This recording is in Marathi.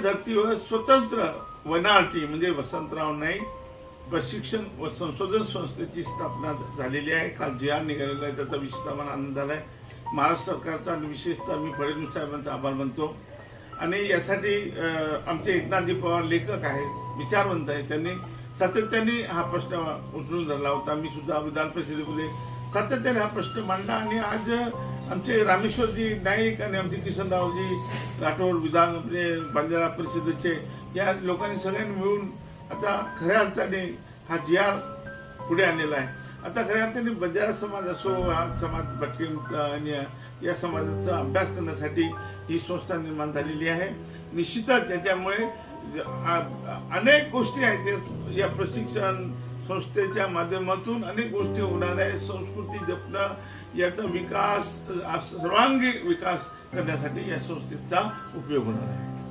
धर्तीवर स्वतंत्र वनाटी म्हणजे वसंतराव नाईक प्रशिक्षण व संशोधन संस्थेची स्थापना झालेली आहे। काल जी आर निघालेला आहे, त्याचा विशेष आम्हाला आनंद झाला आहे। महाराष्ट्र सरकारचा आणि विशेषतः मी फडणवीस साहेबांचा आभार मानतो। आणि यासाठी आमचे एकनाथजी पवार लेखक आहेत, विचारवंत आहेत, त्यांनी सातत्याने हा प्रश्न उचलून धरला होता। मी सुद्धा विधान परिषदेमध्ये सातत्याने हा प्रश्न मांडला आणि आज आमचे रामेश्वरजी नाईक आणि आमचे किसनरावजी राठोड विधान बंजारा परिषदेचे या लोकांनी सगळ्यांनी मिळून आता खऱ्या अर्थाने हा जी आर पुढे आणलेला आहे। आता खऱ्या अर्थाने बंजारा समाज असो, हा समाज भटके आणि या समाजाचा अभ्यास करण्यासाठी ही संस्था निर्माण झालेली आहे। निश्चितच त्याच्यामुळे अनेक गोष्टी आहेत या प्रशिक्षण संस्थेच्या माध्यमातून अनेक गोष्टी होणार आहे। संस्कृती जपणं, याचा विकास, सर्वांगीण विकास करण्यासाठी या संस्थेचा उपयोग होणार आहे।